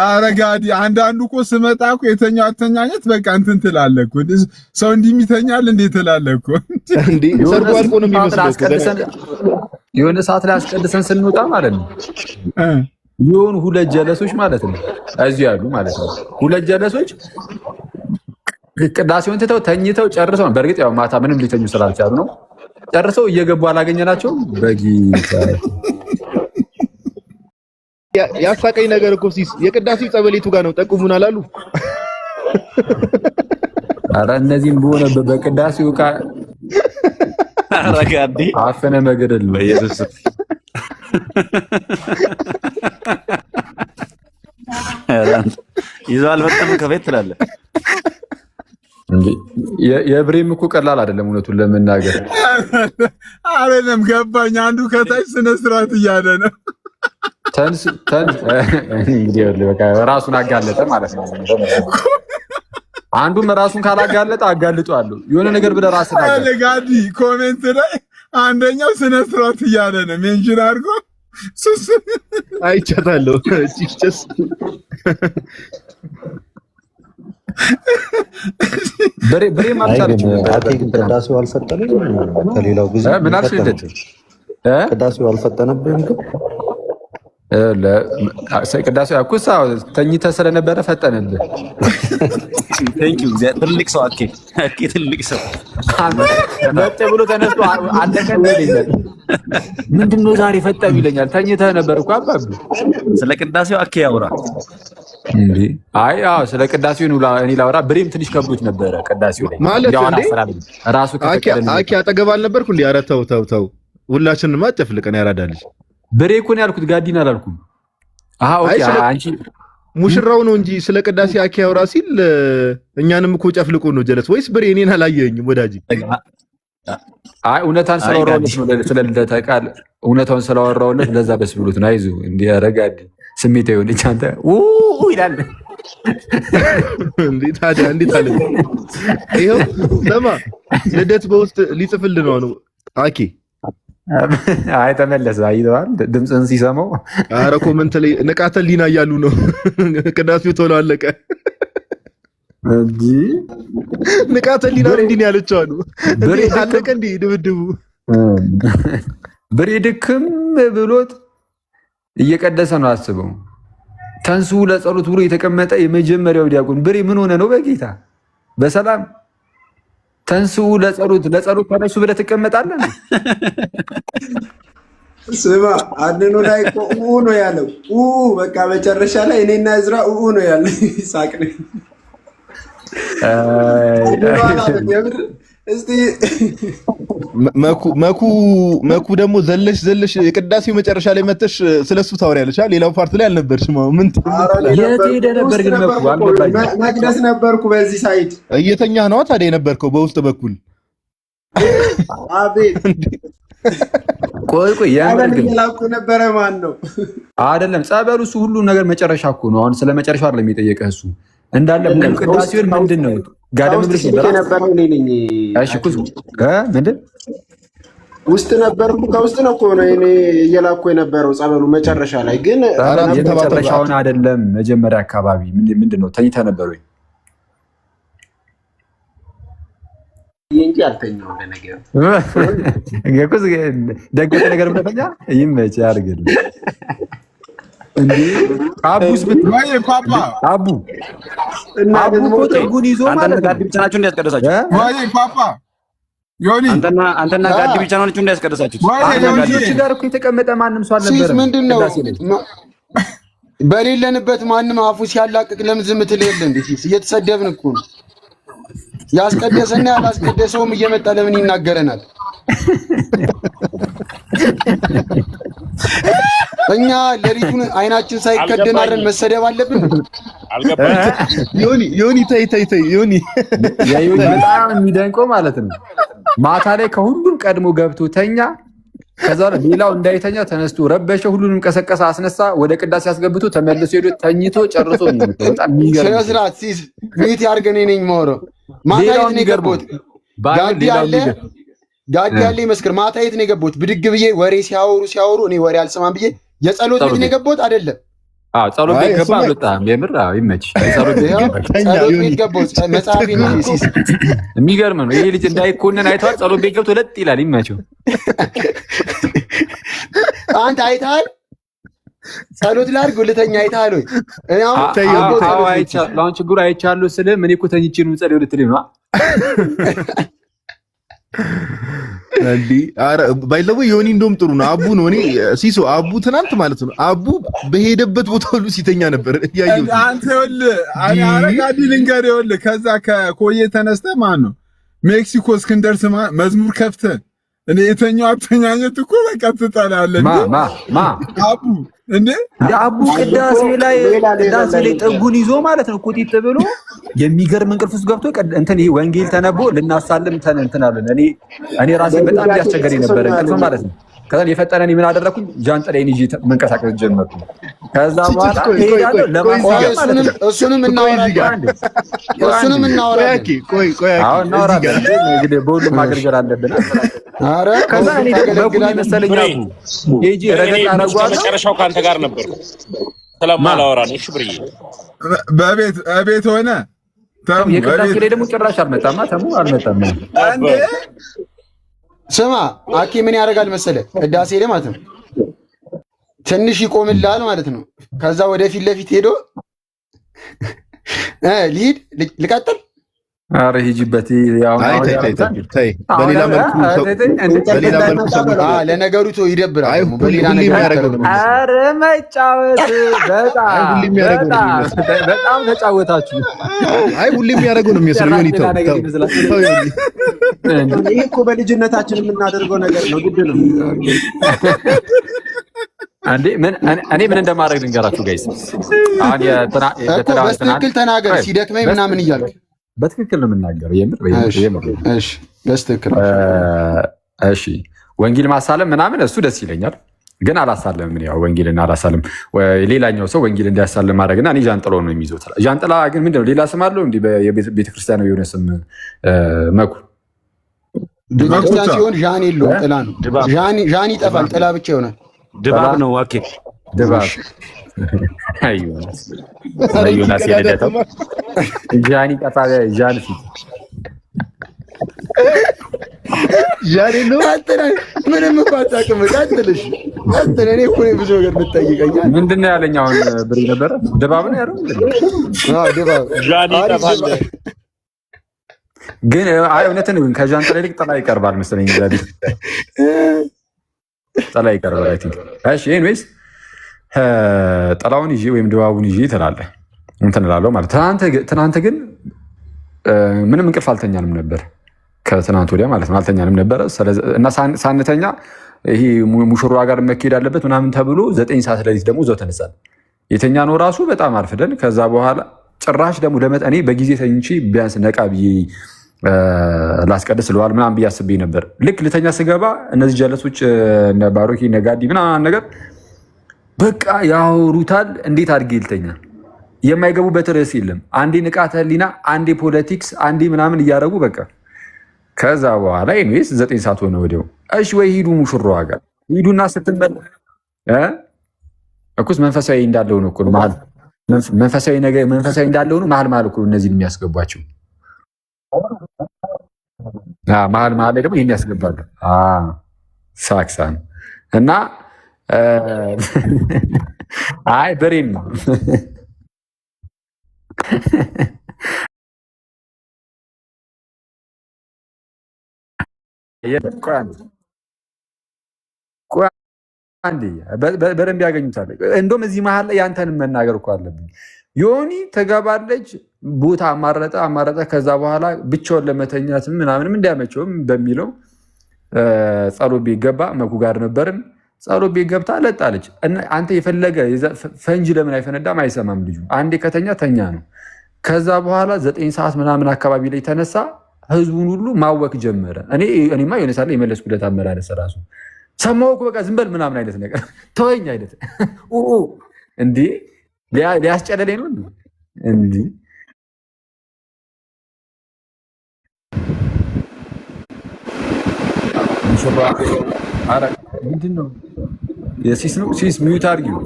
አረጋዲ አንዳንዱ እኮ ስመጣ እኮ የተኛው አተኛኘት በቃ እንትን ትላለህ እኮ ሰው እንዲህ ይተኛል እንዴ ትላለህ እኮ እንዴ ሰርጉ አልቆ ነው የሚመስለው። የሆነ ሰዓት ላይ አስቀድሰን ስንወጣ ማለት ነው የሆኑ ሁለት ጀለሶች ማለት ነው እዚሁ ያሉ ማለት ነው ሁለት ጀለሶች ቅዳሴውን ትተው ተኝተው ጨርሰው፣ በእርግጥ ያው ማታ ምንም ሊተኙ ስላልቻሉ ነው ጨርሰው እየገቡ አላገኘናቸውም። በጊታ ያሳቀኝ ነገር እኮ ሲስ የቅዳሴው ጸበሌቱ ጋር ነው ጠቁሙን አላሉ። ኧረ እነዚህም በሆነ በቅዳሴው ቃ አረጋዲ አፈነ መገደል በኢየሱስ ይዘው አልፈጠም ከቤት ትላለህ እንዴ? የብሬም እኮ ቀላል አይደለም እውነቱን ለመናገር አይደለም። ገባኝ። አንዱ ከታች ስነ ስርዓት እያለ ነው ተንስ እንግዲህ በቃ ራሱን አጋለጠ ማለት ነው። አንዱም ራሱን ካላጋለጠ አጋልጧለሁ የሆነ ነገር ብለህ ራስን አለጋዲ ኮሜንት ላይ አንደኛው ስነ ስርዓት እያለ ነው ሜንሽን አድርጎ ሱስ አይቻታለሁ። ቺክቸስ በሬ ማርቻለች ቅዳሴው አልፈጠነም። ከሌላው ጊዜ ምን አልሽለት? ቅዳሴው አልፈጠነብህም ግን ቅዳሴው አኩሳ ተኝተህ ስለነበረ ፈጠነልህ። ቴንክ ዩ ትልቅ ሰው አኬ ትልቅ ሰው መጤ ብሎ ተነስቶ አለቀን ይለኛል። ምንድነው ዛሬ ፈጠም ይለኛል። ተኝተህ ነበር እኮ አባቢ። ስለ ቅዳሴው አኬ ያውራ እንዴ? አይ አዎ ስለ ቅዳሴው እኔ ላውራ። ብሬም ትንሽ ከብዶት ነበረ ቅዳሴው ላይ ማለት እንዴ ራሱ አኬ አጠገብ አልነበርኩ እንዴ? ኧረ ተው ሁላችንም አጨፍልቀን ያራዳልሽ። ብሬ እኮ ነው ያልኩት ጋዲን አላልኩም። ኦኬ አንቺ ሙሽራው ነው እንጂ ስለ ቅዳሴ አኬ ያውራ ሲል እኛንም እኮ ጨፍልቆ ነው ጀለስ። ወይስ ብሬ እኔን አላየኝም ወዳጅ? አይ እውነታን ስለወራሁለት ነው ስለልደታ ቃል እውነታውን ስለወራሁለት ለዛ ደስ ብሎት ነው። አይዞህ እንዴ ያረጋድ ስሜት ይሁን እንጂ አንተ ይላል እንዴ ታዲያ እንዴት አለ? ይሄው ለማ ልደት በውስጥ ሊጽፍልን ነው አኬ። አይ ተመለሰ አይተዋል ድምፅን ሲሰማው። ኧረ ኮመንት ላይ ንቃተ ህሊና እያሉ ነው። ቅዳሴው ቶሎ አለቀ እንጂ ንቃተ ህሊና እንዲህ ነው ያለችው አሉ። ብሬ አለቀ እንዴ ድብድቡ? ብሬ ድክም ብሎት እየቀደሰ ነው አስበው። ተንሱ ለጸሎት ብሎ የተቀመጠ የመጀመሪያው ዲያቆን ብሬ ምን ሆነ ነው? በጌታ በሰላም ተንሱ ለጸሎት ተነሱ ብለህ ትቀመጣለህ? ስማ አድኖ ላይ ቆኡ ነው ያለው። በቃ መጨረሻ ላይ እኔና እዝራ ነው ያለው። ሳቅ ነው እስቲ መኩ ደግሞ ዘለሽ የቅዳሴው መጨረሻ ላይ መተሽ ስለሱ ታወሪያለሽ። ሌላው ፓርት ላይ አልነበርሽም። ምን የት ሄደህ ነበር ግን? መኩ መቅደስ ነበርኩ በዚህ ሳይድ። እየተኛህ ነው ታዲያ የነበርከው በውስጥ በኩል? አቤት ቆይ ያላኩ ነበረ። ማን ነው? አይደለም ጸበሉ እሱ ሁሉ ነገር መጨረሻ እኮ ነው። አሁን ስለ መጨረሻው አይደለም የጠየቀህ እሱ እንዳለ ቅዳሴውን ምንድን ነው ጋደም ብለሽ ነበር? እኔ ነኝ። እሺ ኩስ ምንድን ውስጥ ነበርኩ። ከውስጥ ነው እኮ ነው እኔ እየላኩ የነበረው ጸበሉ መጨረሻ ላይ ግን መጨረሻውን አይደለም መጀመሪያ አካባቢ ምንድን ነው ተኝተህ ነበር ወይ? እንጂ አልተኛው ለነገር ኩስ ደግተ ነገር ብለፈኛ ይመች ያርግል እንዴ አቡስ ወይ ፓፓ አቡ ተጉን ይዞ ማለት ጋዲ ብቻ ናችሁ እንዲያስቀደሳችሁ? ወይ ፓፓ ዮኒ አንተና ጋዲ ብቻ ናችሁ እንዲያስቀደሳችሁ? ጋዲዎች ጋር እኮ የተቀመጠ ማንም ሰው አልነበረም። ሲስ ምንድነው በሌለንበት ማንም አፉ ሲያላቅቅ ለምን ዝም ትልል እንዴ? ሲስ እየተሰደብን እኮ ነው። ያስቀደሰና ያላስቀደሰውም እየመጣ ለምን ይናገረናል? እኛ ለሪቱን አይናችን ሳይከደን አረን መሰደብ አለብን? ዮኒ ተይ ዮኒ በጣም የሚደንቀው ማለት ነው ማታ ላይ ከሁሉም ቀድሞ ገብቶ ተኛ። ከዛ ሌላው እንዳይተኛ ተነስቶ ረበሸ፣ ሁሉንም ቀሰቀሰ፣ አስነሳ፣ ወደ ቅዳሴ ያስገብቶ ተመልሶ ሄዶ ተኝቶ ጨርሶ ነው። በጣም የሚገርም ስራት ሲስ ሚት ያርገኔ ነኝ ሞሮ ማታ የት ነው የገባሁት? ጋዲ ያለ ይመስክር። ማታ የት ነው የገባሁት? ብድግ ብዬ ወሬ ሲያወሩ እኔ ወሬ አልሰማም ብዬ የጸሎት ቤት ነው የገባሁት አይደለም። ጸሎት ቤት ገባ አልወጣም። የምር ይመች። ጸሎት ቤት ገባው መጽሐፍ ሲስ የሚገርም ነው። ይሄ ልጅ እንዳይኮነን አይተዋል። ጸሎት ቤት ገብቶ ለጥ ይላል። ይመቸው። አንተ አይተሃል? ጸሎት ላድርግ ሁለተኛ አይተሃል ወይ? እኔ አሁን ችግሩ አይቻለሁ ስልህ ምን እኮ ተኝቼ ነው ጸሎት ልትል ነው እንዴ? አረ ባይለው ዮኒ እንደውም ጥሩ ነው። አቡ ነው እኔ ሲሶ አቡ ትናንት ማለት ነው አቡ በሄደበት ቦታ ሁሉ ሲተኛ ነበር ያየሁት። አንተ ይኸውልህ አረጋዲ ልንገር ይኸውልህ ከዛ ከኮዬ ተነስተህ ማን ነው ሜክሲኮ እስክንደርስ መዝሙር ከፍተህ እኔ የተኛው አተኛኘት እኮ በቃ ትጠላለህ። ማ አቡ እንዴ አቡ ቅዳሴ ላይ ጠጉን ይዞ ማለት ነው ቁጢጥ ብሎ የሚገርም እንቅልፍ ውስጥ ገብቶ እንትን ይሄ ወንጌል ተነቦ ልናሳልም እንትን አለን። እኔ ራሴ በጣም ያስቸገረኝ ነበር እንቅልፍ ማለት ነው። ከዛ የፈጠነኝ ምን አደረኩኝ? ጃንጥላዬን ይዤ መንቀሳቀስ ጀመርኩ። ከዛ በኋላ ሄዳለሁ ለማሳየት ማለት ነው። እሱንም እናወራለን። አሁን እናወራለን። እንግዲህ በሁሉም ማገልገል አለብን። ኧረ ከዛ እኔ በኩል መሰለኝ አቡ ሄጂ ረገጥ አረጋው መጨረሻው ካንተ ጋር ነበር። ስለማላወራ ነው። እሺ ብርዬ በቤት ሆነ የቅዳሴ ላይ ደግሞ ጭራሽ አልመጣማ። ተሙ አልመጣም እንዴ? ስማ አኬ ምን ያደርጋል መሰለህ? ቅዳሴ ላይ ማለት ነው ትንሽ ይቆምላል ማለት ነው። ከዛ ወደፊት ለፊት ሄዶ ልሂድ ልቀጥል። ኧረ ሂጂበት። በሌላ መልኩ ለነገሩ ይደብራል። ኧረ መጫወት በጣም ተጫወታችሁ። አይ ሁሌ የሚያደርገው ነው የሚመስለው። ይሄ እኮ በልጅነታችን የምናደርገው ነገር ነው። ግድ ነው አንዴ እኔ ምን እንደማድረግ ልንገራችሁ ጋይስ። አሁን በትክክል ተናገር ሲደክመኝ ምናምን እያልክ በትክክል ነው የምናገረው። እሺ በትክክል እሺ። ወንጌል ማሳለም ምናምን እሱ ደስ ይለኛል፣ ግን አላሳለም። ምን ያው ወንጌልና አላሳለም። ሌላኛው ሰው ወንጌል እንዲያሳልም ማድረግና እኔ ጃንጥላ ነው የሚይዘው። ጃንጥላ ግን ምንድነው ሌላ ስም አለው እንዴ? ቤተክርስቲያን የሆነ ስም መኩ ቤተክርስቲያን ሲሆን ዣን የለውም፣ ጥላ ነው። ዣን ይጠፋል፣ ጥላ ብቻ ይሆናል። ድባብ ነው። ኦኬ ድባብ ዮናስ የልደታው ጃኒ ጠፋ። ጃን ፊት ጃኒ ነው። ምንም እኮ አታውቅም። ቀጥልሽ ቀጥል። እኔ እኮ ብዙ ነገር የምትጠይቀኛል። ምንድን ነው ያለኝ? አሁን ብሬ ነበረ ድባብ ነው ያለው። ድባብ ጃኒ ጠፋል። ግን አይ እውነትን ግን ከጃንጥላ ይልቅ ጥላ ይቀርባል መሰለኝ። ዛሬ ጥላ ይቀርባል። አይ ቲንክ እሺ። ኤኒዌይስ ጥላውን ይዤ ወይም ድባቡን ይዤ ትላለህ እንትን እላለሁ ማለት። ትናንት ግን ምንም እንቅልፍ አልተኛንም ነበር። ከትናንት ወዲያ ማለት ነው አልተኛንም ነበረ። እና ሳንተኛ ይሄ ሙሽሯ ጋር መኬድ አለበት ምናምን ተብሎ 9 ሰዓት ሌሊት ደግሞ እዛው ተነሳን። የተኛ ነው ራሱ በጣም አርፍደን። ከዛ በኋላ ጭራሽ ደግሞ እኔ በጊዜ ተኝቼ ቢያንስ ነቃ ብዬ ላስቀድስ ስለዋል ምናምን ብዬ አስቤ ነበር። ልክ ልተኛ ስገባ እነዚህ ጀለሶች እነ ባሮኪ እነ ጋዲ ምናምን ነገር በቃ ያወሩታል። እንዴት አድርጌ ልተኛ? የማይገቡበት ርዕስ የለም። አንዴ ንቃተ ህሊና፣ አንዴ ፖለቲክስ፣ አንዴ ምናምን እያደረጉ በቃ ከዛ በኋላ ኢንዌስ 9 ሰዓት ሆነ ወዲያው። እሺ ወይ ሂዱ ሙሽራዋ ጋር ሂዱና ስትመለሱ እኩስ መንፈሳዊ እንዳለው ነው እኮ መሀል መንፈሳዊ ነገር መንፈሳዊ እንዳለው ነው መሀል እኮ እነዚህን የሚያስገቧቸው መሀል ላይ ደግሞ ይሄን ያስገባሉ። ሳክሳን እና አይ በሬን ነው በደንብ ያገኙታል። እንደውም እዚህ መሀል ላይ ያንተን መናገር እኮ አለብኝ። ዮኒ ተጋባለች፣ ቦታ አማረጠ። ከዛ በኋላ ብቻውን ለመተኛት ምናምንም እንዲያመቸውም በሚለው ጸሎት ቤት ገባ። መኩ ጋር ነበርን። ጸሎት ቤት ገብታ ለጣለች። አንተ የፈለገ ፈንጂ ለምን አይፈነዳም? አይሰማም ልጁ። አንዴ ከተኛ ተኛ ነው። ከዛ በኋላ 9 ሰዓት ምናምን አካባቢ ላይ ተነሳ። ህዝቡን ሁሉ ማወክ ጀመረ። እኔማ የሆነ ሳለ የመለስኩለት አመላለስ ራሱ ሰማሁ እኮ በቃ ዝም በል ምናምን አይነት ነገር ተወኝ አይነት እንዲህ ሊያስጨለለኝ ነው እንዲህ ምንድን ነው የሲስ ነው? ሲስ ሚዩት አድርጊው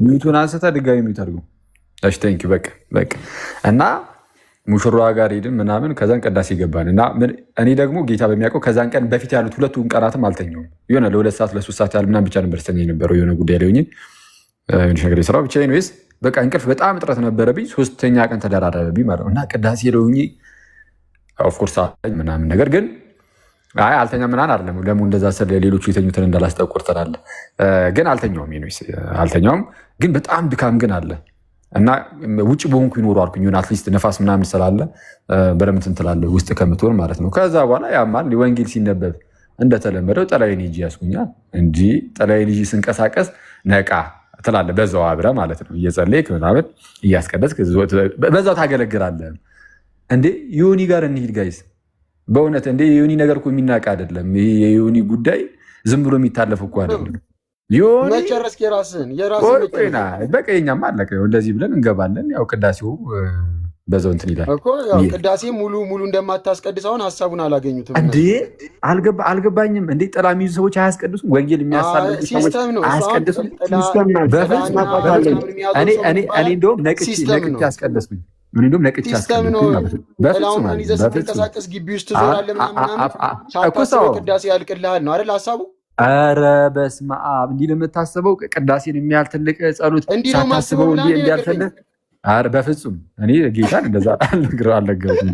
ሚዩቱን አንስተ ድጋሚ ሚዩት አድርገው። እሺ ቴንክ ዩ በቃ እና ሙሽራዋ ጋር ሄድን ምናምን ከዛን ቅዳሴ ገባን እና እኔ ደግሞ ጌታ በሚያውቀው ከዛን ቀን በፊት ያሉት 2 ቀናትም አልተኛውም። የሆነ ለ2 ሰዓት ለ3 ሰዓት ያህል ምናምን ብቻ ነበር ስተኛ የነበረው የሆነ ጉዳይ ላይ ሆኜ ሸገር ስራው ብቻ ወይስ በቃ እንቅልፍ በጣም እጥረት ነበረብኝ። 3ኛ ቀን ተደራረበብኝ ማለት ነው እና ቅዳሴ ላይ ሆኜ ኦፍኮርስ ምናምን ነገር ግን አይ አልተኛ ምናምን አይደለም። ለሙ እንደዛ ስለ ሌሎቹ የተኙትን እንዳላስጠቁር ትላለህ። ግን አልተኛውም ግን በጣም ድካም ግን አለ እና ውጭ በሆንኩ ይኖሩ አልኩኝ ሆነ አትሊስት ነፋስ ምናምን ስላለ በደምብ እንትን ትላለህ ውስጥ ከምትሆን ማለት ነው። ከዛ በኋላ ያማል ወንጌል ሲነበብ እንደተለመደው ጠላይን ይዤ ያስኩኛል እንጂ ጠላይን ይዤ ስንቀሳቀስ ነቃ ትላለህ በዛው አብረህ ማለት ነው። እየጸለይክ ምናምን እያስቀደስክ በዛው ታገለግላለህ። እንዴ ዮኒ ጋር እንሂድ ጋይስ። በእውነት እንዴ የዮኒ ነገር እኮ የሚናቅ አይደለም። የዮኒ ጉዳይ ዝም ብሎ የሚታለፍ እኮ አይደለም። መጨረስክ የራስህን በቃ የኛማ አለቀ። እንደዚህ ብለን እንገባለን። ያው ቅዳሴው በዛው እንትን ይላል እኮ ያው ቅዳሴ ሙሉ እንደማታስቀድስ አሁን ሀሳቡን አላገኙትም እንዴ። አልገባኝም እንዴ። ጥላ የሚይዙ ሰዎች አያስቀድሱም? ወንጌል የሚያሳልፉ ሰዎች አያስቀድሱም? እኔ እንደውም ነቅቼ አስቀደስኩኝ። እንደውም ነቅቼ አስቀደስኩኝ ማለት ነው። በፍጹም ግቢ ውስጥ ትዞራለህ ምናምን ቅዳሴ ያልቅልሃል ነው አይደል ሀሳቡ? ኧረ በስመ አብ እንዲህ ለምታስበው ቅዳሴን የሚያህል ትልቅ ጸሎት ሳታስበው እንዲህ ያልፈልህ? ኧረ በፍጹም እኔ ጌታን እንደዛ አልነገርኩኝ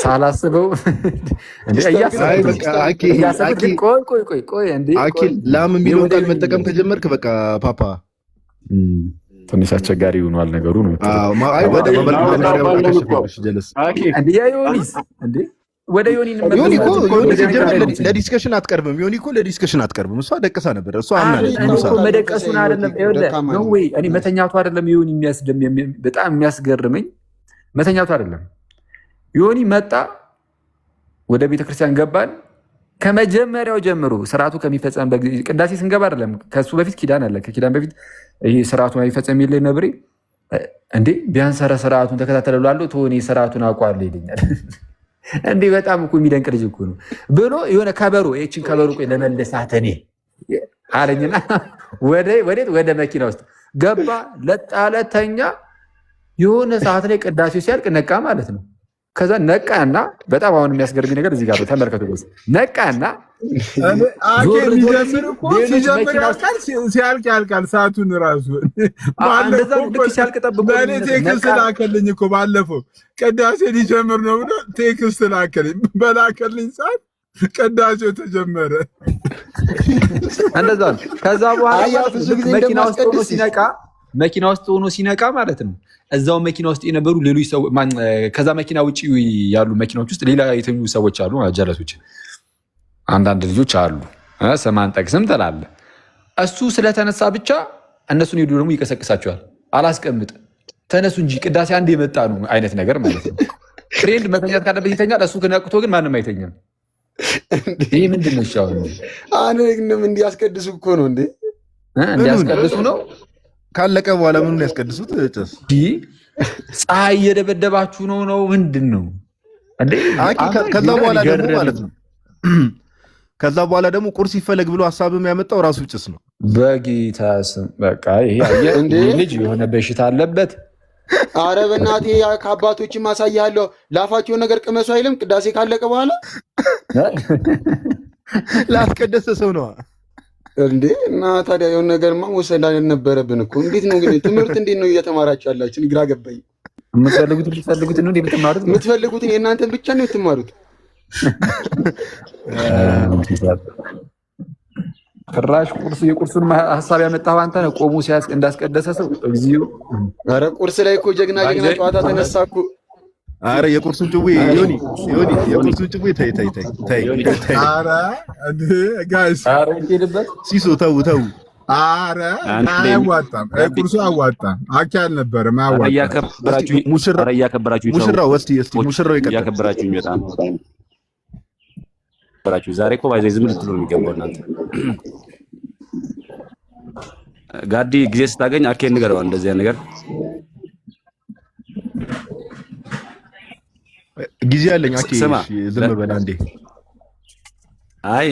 ሳላስበው ላም የሚለውን ቃል መጠቀም ከጀመርክ በቃ ፓፓ ትንሽ አስቸጋሪ ሆኗል ነገሩ ነው። ወደ ዮኒ ለዲስከሽን አትቀርብም። ዮኒ እኮ ለዲስከሽን አትቀርብም። እሷ ደቅሳ ነበር። እሷ መደቀሱን አይደለም እኔ መተኛቱ አይደለም ዮኒ በጣም የሚያስገርመኝ መተኛቱ አይደለም። ዮኒ መጣ፣ ወደ ቤተክርስቲያን ገባን። ከመጀመሪያው ጀምሮ ስርዓቱ ከሚፈጸም ቅዳሴ ስንገባ አይደለም ከሱ በፊት ኪዳን አለ። ከኪዳን በፊት ይሄ ስርዓቱን አይፈጸም የለ ነብሬ እንዴ ቢያንስ ስርዓቱን ተከታተለ ብላለሁ ተሆኔ ስርዓቱን አውቀዋለሁ ይለኛል። እንዴ በጣም እኮ የሚደንቅ ልጅ እኮ ነው ብሎ የሆነ ከበሮ እቺን ከበሮ ቆይ ለመለሳት እኔ አለኝና ወደ መኪና ውስጥ ገባ። ለጣለተኛ የሆነ ሰዓት ላይ ቅዳሴው ሲያልቅ ነቃ ማለት ነው። ከዛ ነቃና በጣም አሁን የሚያስገርመኝ ነገር እዚህ ጋር ነው። ተመልከቱ። ነቃና ሲያልቅ ያልቃል ሰዓቱን ራሱ እንደዛ ልክ ሲያልቅ ጠብቆ ቴክስት ላከልኝ እኮ ባለፈው ቅዳሴ ሊጀምር ነው ብሎ ቴክስት ላከልኝ። በላከልኝ ሰዓት ቅዳሴው ተጀመረ። እንደዛ ነው። ከዛ በኋላ መኪና ውስጥ ሆኖ ሲነቃ ማለት ነው እዛው መኪና ውስጥ የነበሩ ሌሎች ሰው ከዛ መኪና ውጭ ያሉ መኪናዎች ውስጥ ሌላ የተኙ ሰዎች አሉ፣ ጀለሶች አንዳንድ ልጆች አሉ። ስማን ጠቅስም ትላለ። እሱ ስለተነሳ ብቻ እነሱን ሄዱ ደግሞ ይቀሰቅሳቸዋል። አላስቀምጥ ተነሱ እንጂ ቅዳሴ አንድ የመጣ ነው አይነት ነገር ማለት ነው። ፍሬንድ መተኛት ካለበት ይተኛል። እሱ ነቅቶ ግን ማንም አይተኛም። ይህ ምንድን ነው? ሻው እንዲያስቀድሱ እኮ ነው እንዴ? እንዲያስቀድሱ ነው። ካለቀ በኋላ ምኑን ያስቀድሱት? ጭስ ፀሐይ እየደበደባችሁ ነው ምንድን ነው? ከዛ በኋላ ደግሞ ማለት ነው ከዛ በኋላ ደግሞ ቁርስ ይፈለግ ብሎ ሀሳብም ያመጣው ራሱ ጭስ ነው። በጌታ ስም በቃ ይሄ ልጅ የሆነ በሽታ አለበት። አረ በእናቴ ከአባቶችም ማሳያለሁ። ላፋቸውን ነገር ቅመሱ አይልም ቅዳሴ ካለቀ በኋላ ላስቀደሰ ሰው ነው እንዴ? እና ታዲያ የሆነ ነገርማ ወሰድ አልነበረብን እኮ። እንዴት ነው ግን ትምህርት እንዴት ነው እየተማራችሁ ያላችሁ? ግራ ገባኝ። የምትፈልጉትን ነው የምትማሩት? የምትፈልጉትን የእናንተን ብቻ ነው የምትማሩት? ጭራሽ የቁርሱን ሀሳብ ያመጣው አንተ ነህ። ቆሞ እንዳስቀደሰ ሰው እግዚኦ። ኧረ ቁርስ ላይ እኮ ጀግና ጨዋታ ተነሳ እኮ። አረ የቁርሱን ጭዌ ዮኒ የቁርሱን ጭዌ ተይ። አረ ጋይስ ሲሶ ተው። አረ አያዋጣም፣ ቁርሱ አያዋጣም። አኪ አልነበረም አያዋጣም። ሙሽራው እስቲ ሙሽራው ይቀጥል። እያከበራችሁኝ በጣም ዛሬ እኮ ባይዘ ዝም ልትሉ ነው የሚገባው እናንተ። ጋዲ ጊዜ ስታገኝ አኬን ንገረው እንደዚህ አይነት ነገር ጊዜ አለኝ። አኬ ዝም በል አንዴ። አይ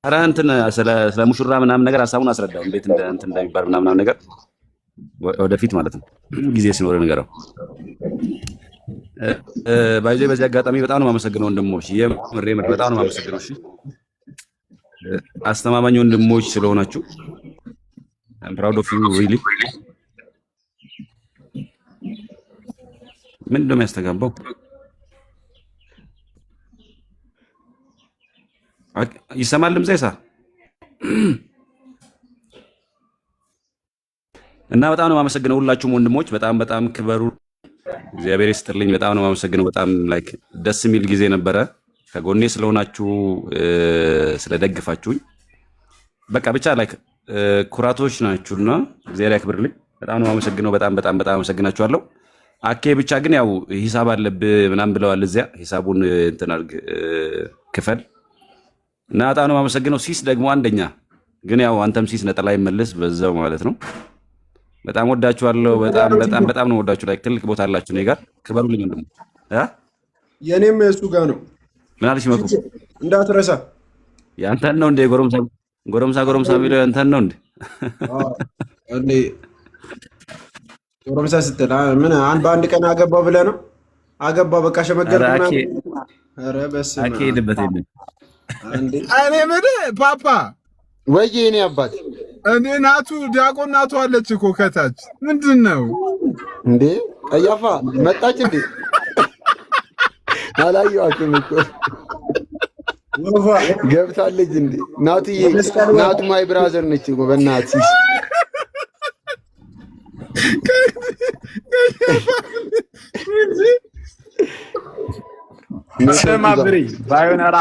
ኧረ እንትን ስለ ሙሽራ ምናምን ነገር ሀሳቡን አስረዳው እንዴት እንትን እንደሚባል ምናምን ነገር ወደፊት ማለት ነው ጊዜ ሲኖር ንገረው። ባይዜ በዚህ አጋጣሚ በጣም ነው የማመሰግነው ወንድሞች፣ የምሬ በጣም ነው የማመሰግነው። እሺ አስተማማኝ ወንድሞች ስለሆናችሁ I'm proud of you really። ምን እንደሚያስተጋባው ይሰማል ድምጼ ሳ እና በጣም ነው የማመሰግነው ሁላችሁም ወንድሞች፣ በጣም ክበሩ። እግዚአብሔር ይስጥልኝ። በጣም ነው የማመሰግነው። በጣም ላይክ ደስ የሚል ጊዜ ነበረ። ከጎኔ ስለሆናችሁ ስለደግፋችሁኝ በቃ ብቻ ላይክ ኩራቶች ናችሁና እግዚአብሔር ያክብርልኝ። በጣም ነው የማመሰግነው። በጣም አመሰግናችኋለሁ። አኬ ብቻ ግን ያው ሂሳብ አለብህ ምናምን ብለዋል። እዚያ ሂሳቡን እንትን አድርግ ክፈል እና በጣም ነው የማመሰግነው። ሲስ ደግሞ አንደኛ ግን ያው አንተም ሲስ ነጠላ ይመልስ በዛው ማለት ነው። በጣም ወዳችኋለሁ። በጣም ነው ወዳችሁ። ላይ ትልቅ ቦታ አላችሁ እኔ ጋር ክበሩልኝ ወንድሞች። የኔም እሱ ጋር ነው። ምን አለሽ መኩ እንዳትረሳ። ያንተን ነው እንደ ጎረምሳ ቢለው ያንተን ነው እንደ እንዴ ጎረምሳ ስትል ምን በአንድ ቀን አገባ ብለህ ነው? አገባ በቃ ሸመገርኩና ኧረ በስመ አብ አኬ ሄድበት የለም እንዴ እኔ ምን ፓፓ ወይ እኔ አባት እኔ ናቱ ዲያቆን ናቱ አለች እኮ ከታች ምንድን ነው እንዴ? ቀያፋ መጣች እንዴ? አላየኋትም እኮ ወፋ ገብታለች እንዴ? ናቱዬ ናቱ ማይ ብራዘር ነች እኮ በእናትህ ስማ ብሬ ባይሆን ኧረ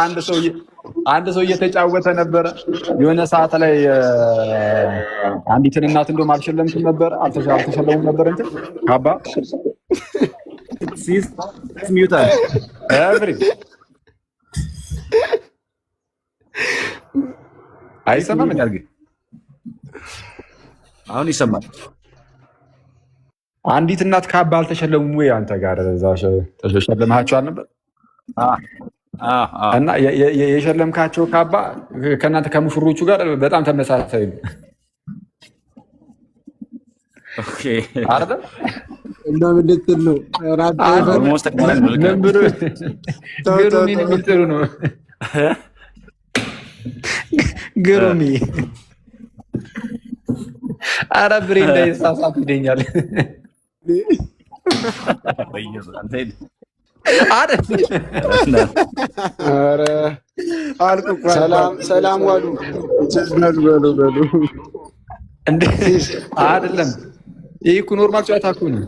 አንድ ሰው እየተጫወተ ነበረ የሆነ ሰዓት ላይ አንዲትን እናት እንደውም አልሸለምኩም ነበር አልተሸለሙም ነበር እንትን ካባ ሲስ ሚውታል ብሬ አይሰማም እንዴ? አሁን ይሰማል። አንዲት እናት ካባ አልተሸለሙም ወይ አንተ ጋር እዛ ተሸለማቸዋል ነበር? እና የሸለምካቸው ካባ ከእናንተ ከሙሽሮቹ ጋር በጣም ተመሳሳይ ነው። ኦኬ አይደል? እና ምን ልትል ነው? ጥሩ ነው። ግሩሚ ኧረ ብሬ እንዳይሳሳት ይደኛል። ሰላም ዋሉ በሉ እንዴ አይደለም። ይሄ እኮ ኖርማል ጨዋታ እኮ ነው።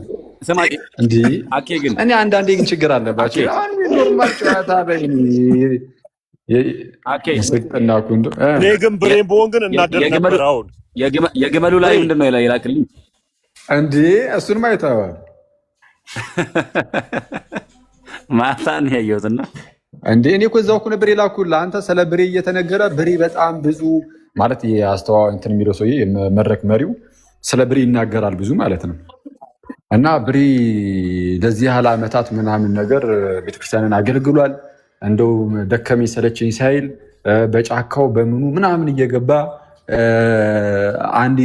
እንዴ አኬ ግን እኔ አንዳንዴ ግን ችግር አለባቸው። ኖርማል ጨዋታ አኬ ስቅና ኩንዶ እኔ ግን ብሬን በሆን ግን እናደር ነበር። አሁን የግመሉ ላይ ምንድነው ይላክልኝ እንዴ? እሱንም አይተዋል ማታን ያየሁትና እንዴ እኔ እኮ እዛው እኮ ነበር የላኩልህ። አንተ ስለ ብሬ እየተነገረ ብሬ በጣም ብዙ ማለት የአስተዋዋይ እንትን የሚለው ሰውዬ የመድረክ መሪው ስለ ብሬ ይናገራል ብዙ ማለት ነው። እና ብሬ ለዚህ ያህል ዓመታት ምናምን ነገር ቤተክርስቲያንን አገልግሏል። እንደው ደከመኝ ሰለቸኝ ሳይል በጫካው በምኑ ምናምን እየገባ አንዴ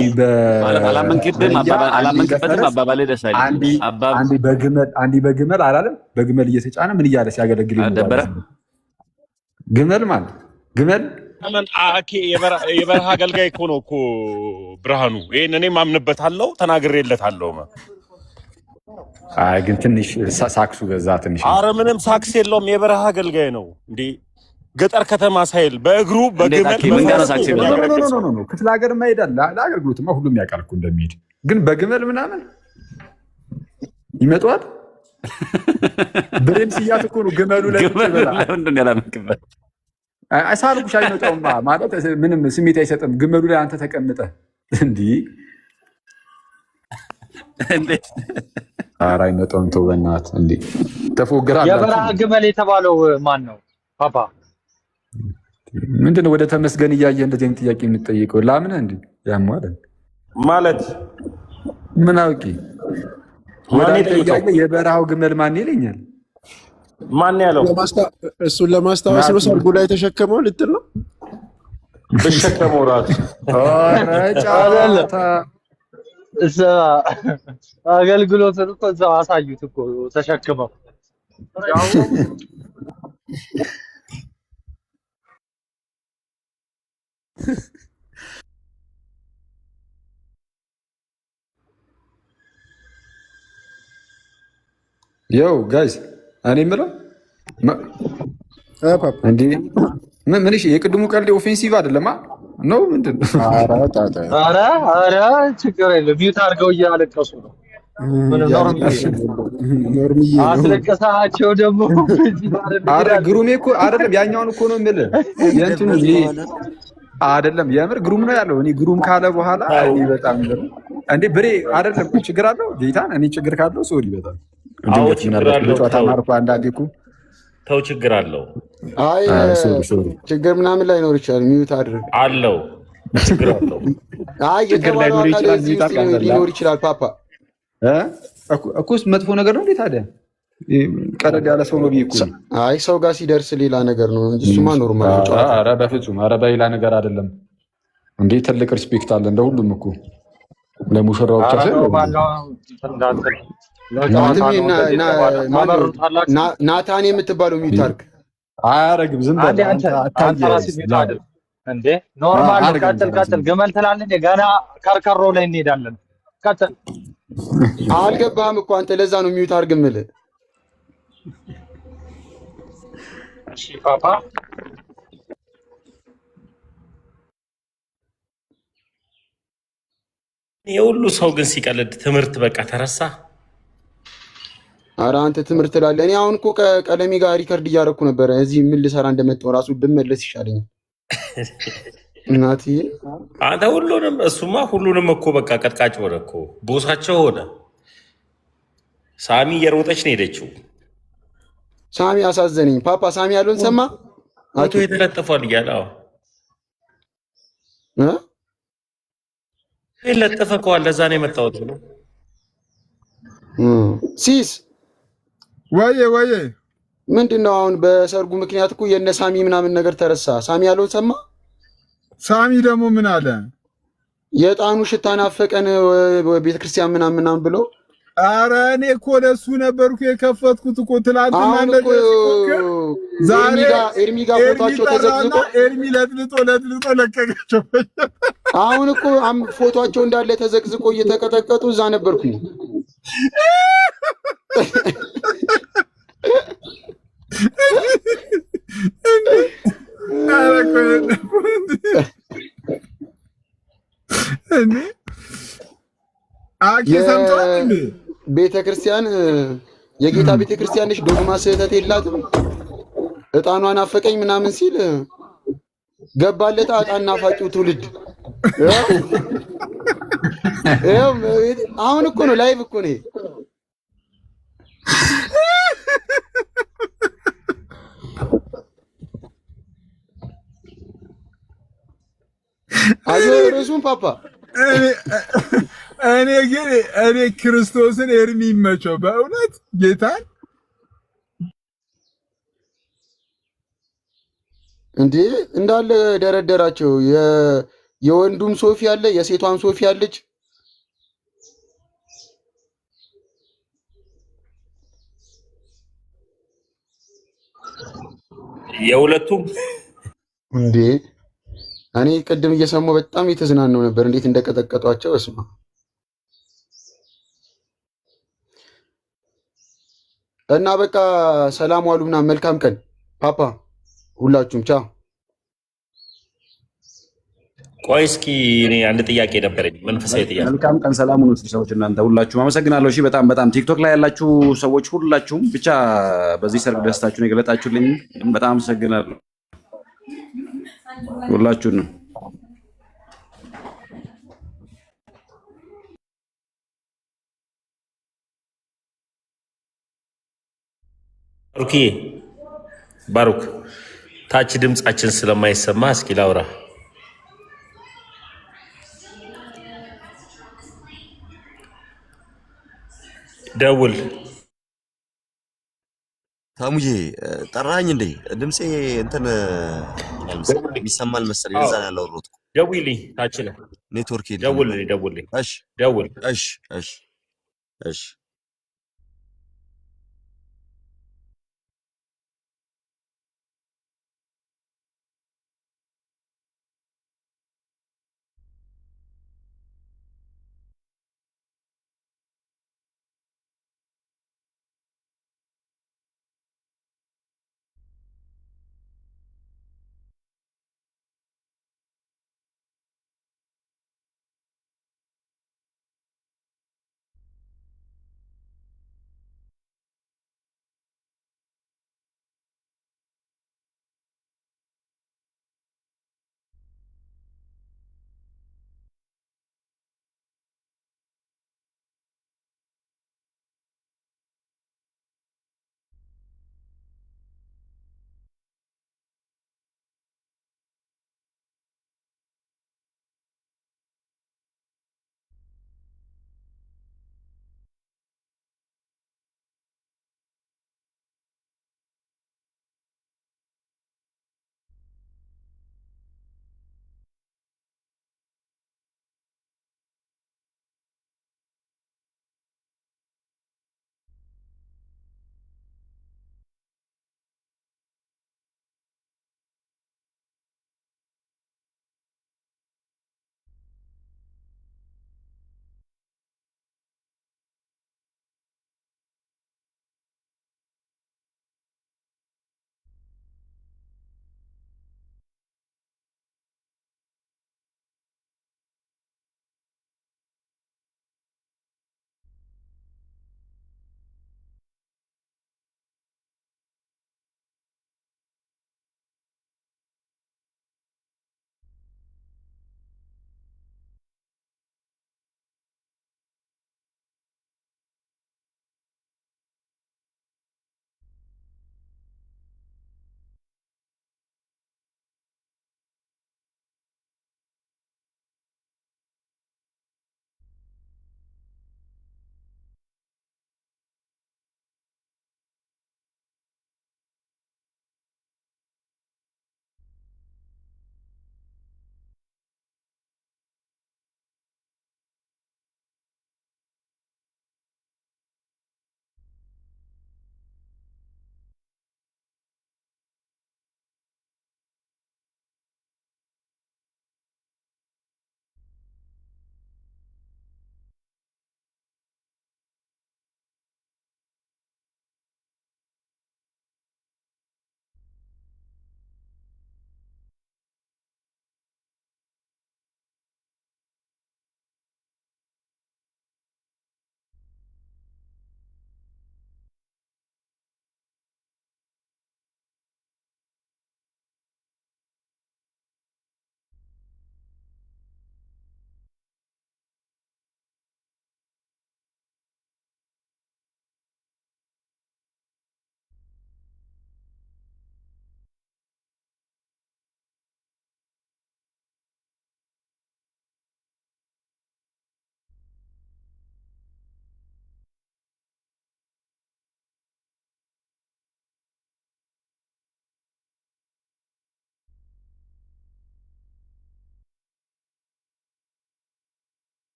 በግመል አላለም በግመል እየተጫነ ምን እያለ ሲያገለግል ነበረ። ግመል ማለት ግመል አኬ የበረሃ አገልጋይ እኮ ነው እኮ ብርሃኑ። ይሄን እኔ ማምንበታለሁ ተናግሬለታለሁ። አይ ግን ትንሽ ሳክሱ በዛ ትንሽ። ኧረ ምንም ሳክስ የለውም። የበረሃ አገልጋይ ነው እንዴ ገጠር ከተማ ሳይል በእግሩ በግመል ክፍለ ሀገር ይሄዳል ለአገልግሎትማ ሁሉም ያውቃል እኮ እንደሚሄድ። ግን በግመል ምናምን ይመጣዋል። ብሬም ሲያት እኮ ነው ግመሉ ላይ ሳልኩሽ አይመጣውማ ማለት ምንም ስሜት አይሰጥም። ግመሉ ላይ አንተ ተቀምጠ እንዲህ ኧረ አይመጣውም። ተው በእናትህ እንዴ ተፎግራለህ። የበረሃ ግመል የተባለው ማን ነው ፓፓ? ምንድነው ወደ ተመስገን እያየ እንደዚህ አይነት ጥያቄ የምትጠይቀው? ላምን እንዴ ያሟል ማለት ምን አውቂ ወደ ጥያቄ የበረሃው ግመል ማን ይለኛል? ማን ያለው? እሱን ለማስታወስ ነው ሰርጉ ላይ ተሸከመው ልትል ነው? ብሸከመው ራሱ ኧረ ጨዋታ እዛ አገልግሎትን እኮ እዛው አሳዩት እኮ ተሸክመው። ያው ጋይስ እኔ የምለው እንዴ ምን እሺ፣ የቅድሙ ቀልድ ኦፌንሲቭ አይደለማ ነው ምንድን ነው? ኧረ ችግር የለም ሚውት አድርገው እያለቀሱ ነው። ምን ኖርምዬ አስለቀሳቸው ደግሞ። አረ ግሩሜ እኮ አይደለም ያኛውን እኮ ነው የምልህ የእንትኑ አይደለም የምር ግሩም ነው ያለው። እኔ ግሩም ካለ በኋላ እኔ በጣም ግሩም እንዴ ብሬ አይደለም ችግር አለው ጌታን። እኔ ችግር ካለው ሶሪ በጣም ድንገት ምናልባት ጨዋታ ማርኮ አንዳንዴ እኮ ተው ችግር አለው። አይ ችግር ምናምን ላይኖር ይችላል። ሚውት አድርግ አለው ችግር አለው። አይ ችግር ላይኖር ይችላል። ሊኖር ይችላል። ፓፓ እኮስ መጥፎ ነገር ነው እንዴ ታዲያ? ቀለድ ያለ ሰው ነው ቢይኩ። አይ ሰው ጋር ሲደርስ ሌላ ነገር ነው እንጂ እሱማ ኖርማል ነው። ኧረ በፍጹም ኧረ በሌላ ነገር አይደለም እንዴ። ትልቅ ሪስፔክት አለ እንደ ሁሉም እኮ ለሙሽራው ብቻ ናታን የምትባለው ሚውት አድርግ። አያረግም ዝም በል እንዴ። ኖርማል ቀጥል። ግመል ትላለህ እንዴ? ገና ከርከሮ ላይ እንሄዳለን። ቀጥል። አልገባህም እኮ አንተ። ለዛ ነው ሚውት አድርግ የምልህ። እሺ ፓፓ የሁሉ ሰው ግን ሲቀልድ ትምህርት በቃ ተረሳ። ኧረ አንተ ትምህርት ትላለህ። እኔ አሁን እኮ ቀለሜ ጋር ሪከርድ እያደረኩ ነበረ። እዚህ ምን ልሰራ እንደመጣሁ ራሱ ብመለስ ይሻለኛል። እናትዬ አንተ ሁሉንም እሱማ ሁሉንም እኮ በቃ ቀጥቃጭ ሆነ እኮ ቦሳቸው ሆነ። ሳሚ እየሮጠች ነው ሄደችው። ሳሚ አሳዘነኝ። ፓፓ ሳሚ ያለውን ሰማ አቶ የተለጠፏል እያለ ለጠፈ ከዋል ለዛ ነው የመጣሁት ብሎ ሲስ ወየ ምንድን ነው አሁን በሰርጉ ምክንያት እኮ የነ ሳሚ ምናምን ነገር ተረሳ። ሳሚ ያለውን ሰማ። ሳሚ ደግሞ ምን አለ? የዕጣኑ ሽታ ናፈቀን ቤተክርስቲያን ምናምን ብሎ። ኧረ እኔ እኮ ለሱ ነበርኩ የከፈትኩት እኮ ትላንትና። ዛሬ ኤርሚ ጋር ፎቶቸው ተዘቅዝቆ ኤርሚ ለጥልጦ ለቀቃቸው። አሁን እኮ ፎቶቸው እንዳለ ተዘቅዝቆ እየተቀጠቀጡ እዛ ነበርኩኝ። ቤተክርስቲያን የጌታ ቤተክርስቲያን ነች። ዶግማ ስህተት የላትም። ዕጣኗን አፈቀኝ ምናምን ሲል ገባለታ ዕጣን ናፋቂው ትውልድ። አሁን እኮ ነው ላይቭ እኮ ነው። አየሁ ርዕሱን ፓፓ። እኔ ክርስቶስን ኤርሚ ይመቸው በእውነት ጌታን። እንዴ እንዳለ ደረደራቸው። የወንዱም ሶፊ አለ፣ የሴቷም ሶፊ አለች። የሁለቱም እንዴ እኔ ቅድም እየሰማሁ በጣም የተዝናነው ነበር፣ እንዴት እንደቀጠቀጧቸው። እስማ እና በቃ ሰላም ዋሉና መልካም ቀን ፓፓ፣ ሁላችሁም ቻው። ቆይ እስኪ እኔ አንድ ጥያቄ ነበረኝ፣ መንፈሳዊ ጥያቄ። መልካም ቀን፣ ሰላም ሁኑ ሰዎች፣ እናንተ ሁላችሁም አመሰግናለሁ። እሺ በጣም ቲክቶክ ላይ ያላችሁ ሰዎች ሁላችሁም ብቻ በዚህ ሰርግ ደስታችሁን የገለጣችሁልኝ በጣም አመሰግናለሁ ሁላችሁን ነው። ባሩክ ታች ድምጻችን ስለማይሰማ እስኪ ላውራ። ደውል ሳሙዬ ጠራኝ እንዴ? ድምጼ እንትን ይሰማል መሰለኝ። ለዛ ነው ያላወራሁት። ደውልልኝ ታች ነህ። ኔትወርክ ደውልልኝ። እሺ ደውል። እሺ እሺ እሺ